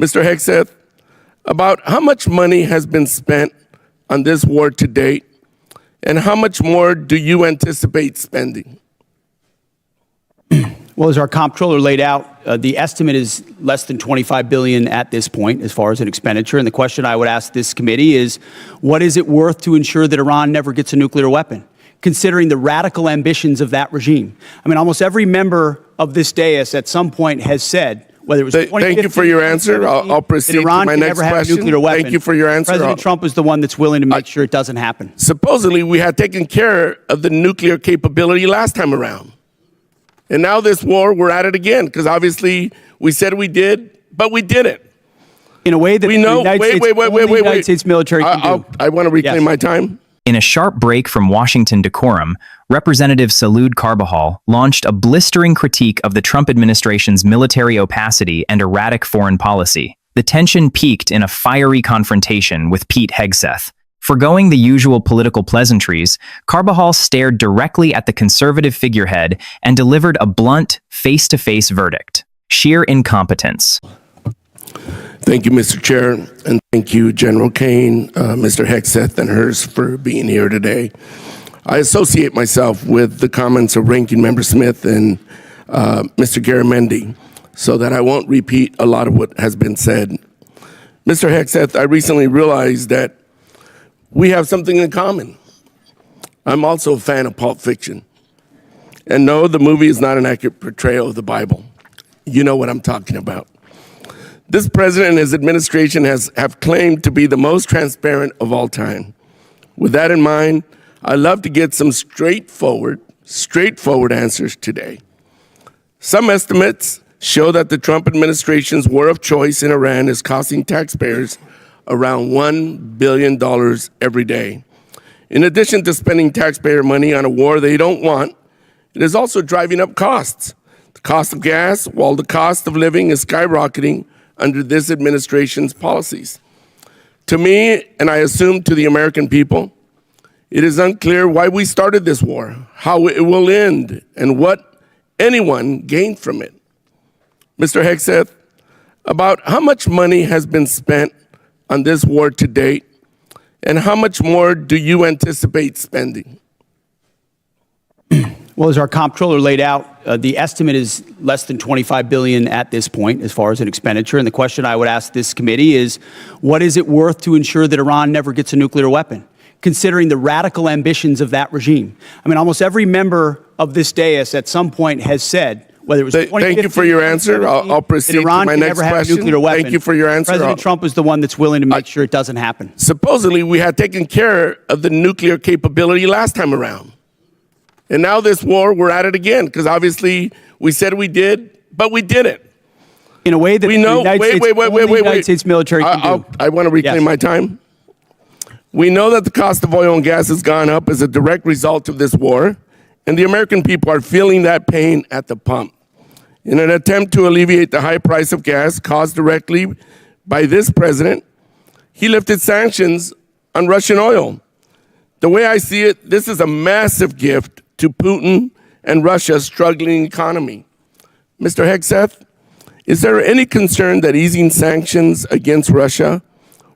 Mr. Hegseth, about how much money has been spent on this war to date, and how much more do you anticipate spending? Well, as our comptroller laid out, the estimate is less than $25 billion at this point as far as an expenditure. And the question I would ask this committee is, what is it worth to ensure that Iran never gets a nuclear weapon, considering the radical ambitions of that regime? I mean, almost every member of this dais at some point has said, whether it was Thank you for your answer. I'll proceed to my next question. Thank you for your answer. President Trump is the one that's willing to make sure it doesn't happen. Supposedly, we had taken care of the nuclear capability last time around. And now this war, we're at it again, because obviously we said we did, but we didn't. In a way that we know, the United States military can do. I want to reclaim my time. In a sharp break from Washington decorum, Representative Salud Carbajal launched a blistering critique of the Trump administration's military opacity and erratic foreign policy. The tension peaked in a fiery confrontation with Pete Hegseth. Forgoing the usual political pleasantries, Carbajal stared directly at the conservative figurehead and delivered a blunt, face-to-face verdict: sheer incompetence. Thank you, Mr. Chair, and thank you, General Kane, Mr. Hegseth, and hers for being here today. I associate myself with the comments of Ranking Member Smith and Mr. Garamendi, so that I won't repeat a lot of what has been said. Mr. Hegseth, I recently realized that we have something in common. I'm also a fan of Pulp Fiction. And no, the movie is not an accurate portrayal of the Bible. You know what I'm talking about. This president and his administration have claimed to be the most transparent of all time. With that in mind, I'd love to get some straightforward answers today. Some estimates show that the Trump administration's war of choice in Iran is costing taxpayers around $1 billion every day. In addition to spending taxpayer money on a war they don't want, it is also driving up costs. The cost of gas, while the cost of living is skyrocketing under this administration's policies. To me, and I assume to the American people, it is unclear why we started this war, how it will end, and what anyone gained from it. Mr. Hegseth, about how much money has been spent on this war to date, and how much more do you anticipate spending? Well, as our comptroller laid out, the estimate is less than $25 billion at this point as far as an expenditure. And the question I would ask this committee is, what is it worth to ensure that Iran never gets a nuclear weapon, considering the radical ambitions of that regime? I mean, almost every member of this dais at some point has said, whether it was Thank you for your answer. I'll proceed to my next question. Thank you for your answer. President Trump is the one that's willing to make sure it doesn't happen. Supposedly, we had taken care of the nuclear capability last time around. And now this war, we're at it again, because obviously we said we did, but we didn't. In a way that we know, the United States military can do. I want to reclaim my time. We know that the cost of oil and gas has gone up as a direct result of this war, and the American people are feeling that pain at the pump. In an attempt to alleviate the high price of gas caused directly by this president, he lifted sanctions on Russian oil. The way I see it, this is a massive gift to Putin and Russia's struggling economy. Mr. Hegseth, is there any concern that easing sanctions against Russia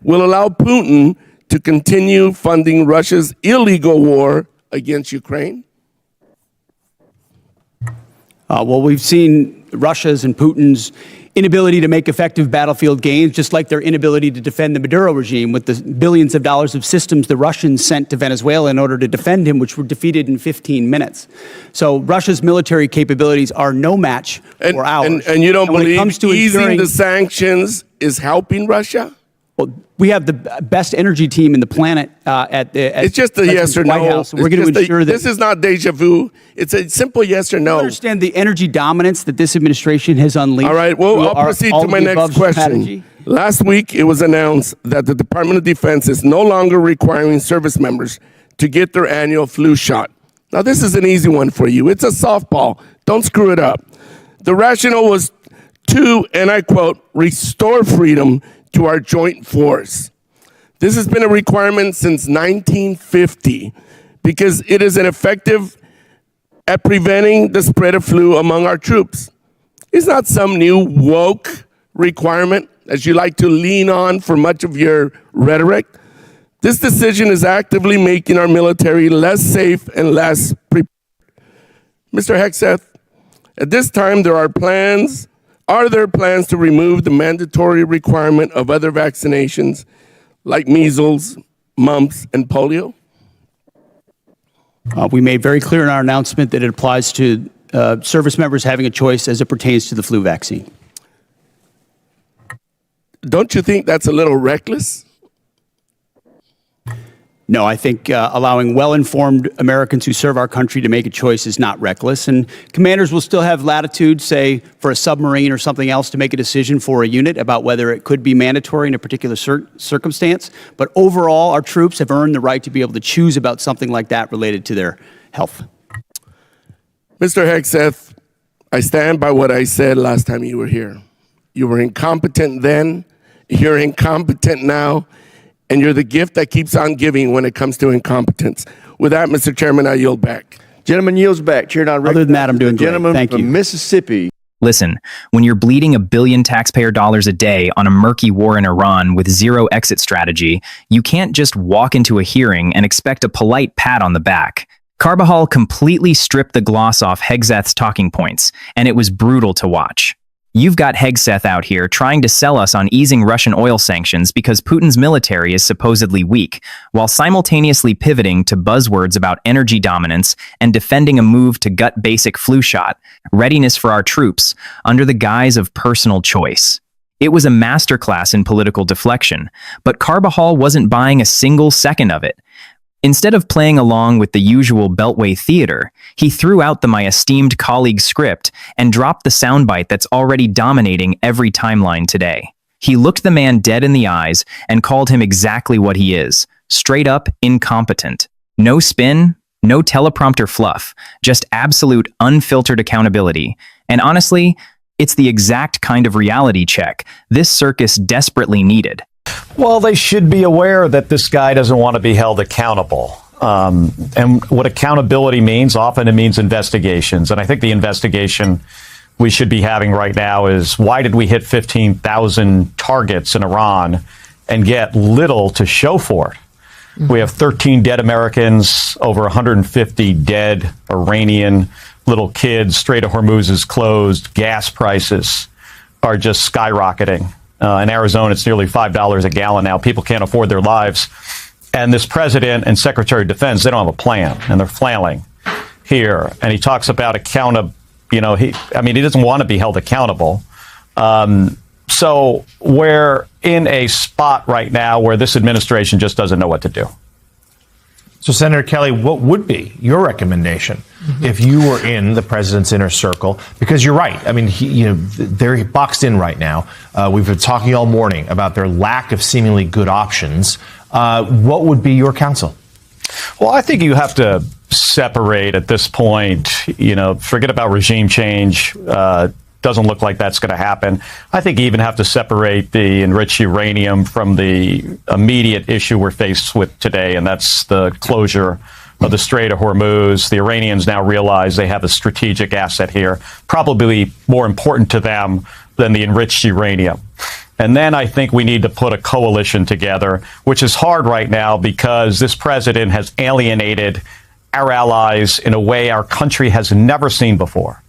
will allow Putin to continue funding Russia's illegal war against Ukraine? Well, we've seen Russia's and Putin's inability to make effective battlefield gains, just like their inability to defend the Maduro regime with the billions of dollars of systems the Russians sent to Venezuela in order to defend him, which were defeated in 15 minutes. So Russia's military capabilities are no match for ours. And you don't believe easing the sanctions is helping Russia? Well, we have the best energy team in the planet it's just a yes or no. White House. We're going to ensure that this is not deja vu. It's a simple yes or no. I understand the energy dominance that this administration has unleashed. All right, well, I'll proceed to my next question. Strategy. Last week, it was announced that the Department of Defense is no longer requiring service members to get their annual flu shot. Now, this is an easy one for you. It's a softball. Don't screw it up. The rationale was to, and I quote, restore freedom to our joint force. This has been a requirement since 1950 because it is an effective at preventing the spread of flu among our troops. It's not some new woke requirement. as you like to lean on for much of your rhetoric, this decision is actively making our military less safe and less prepared. Mr. Hegseth, at this time, are there plans to remove the mandatory requirement of other vaccinations like measles, mumps, and polio? We made very clear in our announcement that it applies to service members having a choice as it pertains to the flu vaccine. Don't you think that's a little reckless? No, I think allowing well-informed Americans who serve our country to make a choice is not reckless. And commanders will still have latitude, say, for a submarine or something else to make a decision for a unit about whether it could be mandatory in a particular circumstance. But overall, our troops have earned the right to be able to choose about something like that related to their health. Mr. Hegseth, I stand by what I said last time you were here. You were incompetent then, you're incompetent now, and you're the gift that keeps on giving when it comes to incompetence. With that, Mr. Chairman, I yield back. Gentleman yields back. Chair, not Other than that, I'm doing great. Gentleman Thank from you. Mississippi. Listen, when you're bleeding $1 billion taxpayer dollars a day on a murky war in Iran with zero exit strategy, you can't just walk into a hearing and expect a polite pat on the back. Carbajal completely stripped the gloss off Hegseth's talking points, and it was brutal to watch. You've got Hegseth out here trying to sell us on easing Russian oil sanctions because Putin's military is supposedly weak, while simultaneously pivoting to buzzwords about energy dominance and defending a move to gut basic flu shot, readiness for our troops, under the guise of personal choice. It was a masterclass in political deflection, but Carbajal wasn't buying a single second of it. Instead of playing along with the usual Beltway theater, he threw out the my esteemed colleague script and dropped the soundbite that's already dominating every timeline today. He looked the man dead in the eyes and called him exactly what he is, straight up incompetent. No spin, no teleprompter fluff, just absolute unfiltered accountability. And honestly, it's the exact kind of reality check this circus desperately needed. Well, they should be aware that this guy doesn't want to be held accountable. And what accountability means, often it means investigations. And I think the investigation we should be having right now is, why did we hit 15,000 targets in Iran and get little to show for it? We have 13 dead Americans, over 150 dead Iranian little kids. Strait of Hormuz is closed. Gas prices are just skyrocketing. In Arizona, it's nearly $5 a gallon now. People can't afford their lives. And this president and secretary of defense, they don't have a plan, and they're flailing here. And he talks about he doesn't want to be held accountable. So we're in a spot right now where this administration just doesn't know what to do. So, Senator Kelly, what would be your recommendation if you were in the president's inner circle? Because you're right. I mean, they're boxed in right now. We've been talking all morning about their lack of seemingly good options. What would be your counsel? Well, I think you have to separate at this point. Forget about regime change. Doesn't look like that's going to happen. I think you even have to separate the enriched uranium from the immediate issue we're faced with today, and that's the closure of the Strait of Hormuz. The Iranians now realize they have a strategic asset here, probably more important to them than the enriched uranium. And then I think we need to put a coalition together, which is hard right now because this president has alienated our allies in a way our country has never seen before.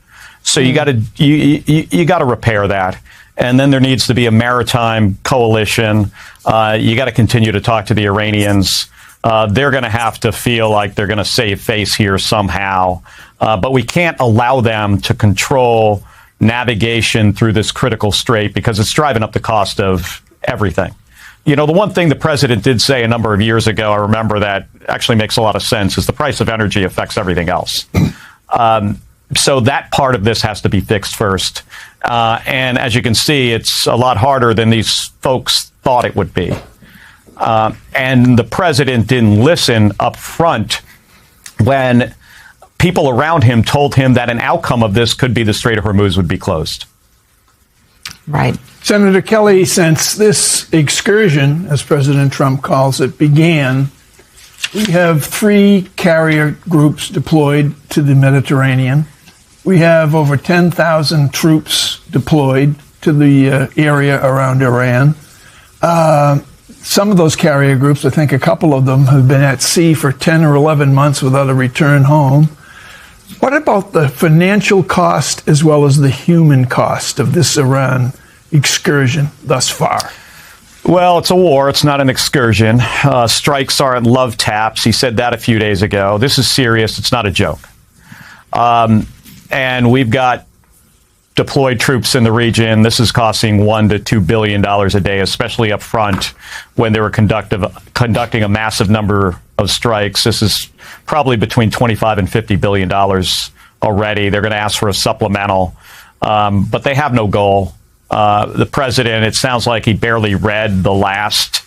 So you got to repair that, and then there needs to be a maritime coalition. You got to continue to talk to the Iranians. They're going to have to feel like they're going to save face here somehow, but we can't allow them to control navigation through this critical strait because it's driving up the cost of everything. The one thing the president did say a number of years ago, I remember, that actually makes a lot of sense, is the price of energy affects everything else. So that part of this has to be fixed first. And as you can see, it's a lot harder than these folks thought it would be. And the president didn't listen up front when people around him told him that an outcome of this could be the Strait of Hormuz would be closed. Right. Senator Kelly, since this excursion, as President Trump calls it, began, we have 3 carrier groups deployed to the Mediterranean. We have over 10,000 troops deployed to the area around Iran. Some of those carrier groups, I think a couple of them, have been at sea for 10 or 11 months without a return home. What about the financial cost as well as the human cost of this Iran excursion thus far? Well, it's a war. It's not an excursion. Strikes aren't love taps. He said that a few days ago. This is serious. It's not a joke. And we've got deployed troops in the region. This is costing $1 to $2 billion a day, especially up front when they were conducting a massive number of strikes. This is probably between $25 and $50 billion already. They're going to ask for a supplemental, but they have no goal. The president, it sounds like he barely read the last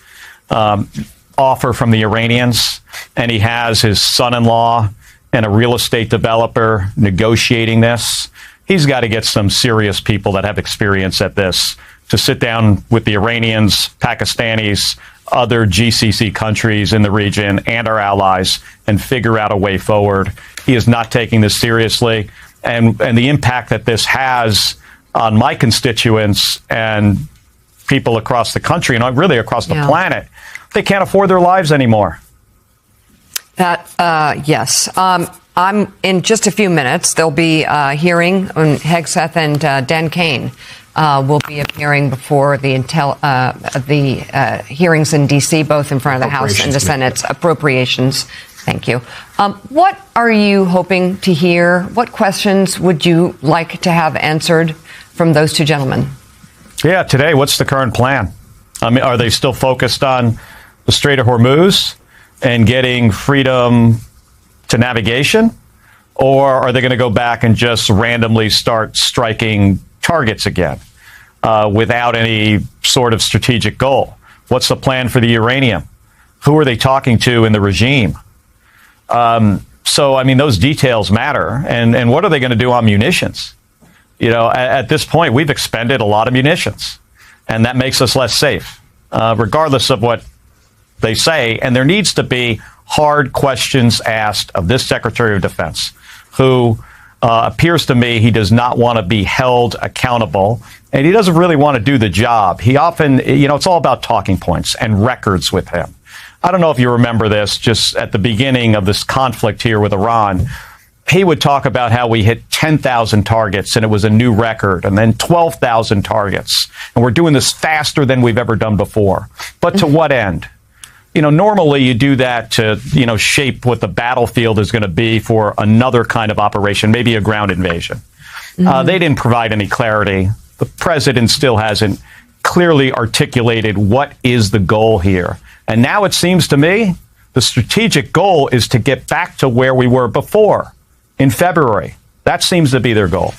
offer from the Iranians, and he has his son-in-law and a real estate developer negotiating this. He's got to get some serious people that have experience at this to sit down with the Iranians, Pakistanis, other GCC countries in the region and our allies and figure out a way forward. He is not taking this seriously. And the impact that this has on my constituents and people across the country and really across the planet, they can't afford their lives anymore. Yes. I'm in just a few minutes. There'll be a hearing on Hegseth and Dan Kane will be appearing before the hearings in D.C., both in front of the House and the Senate's appropriations. Thank you. What are you hoping to hear? What questions would you like to have answered from those two gentlemen? Yeah, today, what's the current plan? I mean, are they still focused on the Strait of Hormuz and getting freedom to navigation? Or are they going to go back and just randomly start striking targets again without any sort of strategic goal? What's the plan for the uranium? Who are they talking to in the regime? So, I mean, those details matter. And what are they going to do on munitions? You know, at this point, we've expended a lot of munitions, and that makes us less safe, regardless of what they say. And there needs to be hard questions asked of this Secretary of Defense, who appears to me he does not want to be held accountable, and he doesn't really want to do the job. He often, you know, it's all about talking points and records with him. I don't know if you remember this, just at the beginning of this conflict here with Iran, he would talk about how we hit 10,000 targets and it was a new record, and then 12,000 targets. And we're doing this faster than we've ever done before. But to what end? You know, normally you do that to, you know, shape what the battlefield is going to be for another kind of operation, maybe a ground invasion. They didn't provide any clarity. The president still hasn't clearly articulated what is the goal here. And now it seems to me the strategic goal is to get back to where we were before in February. That seems to be their goal.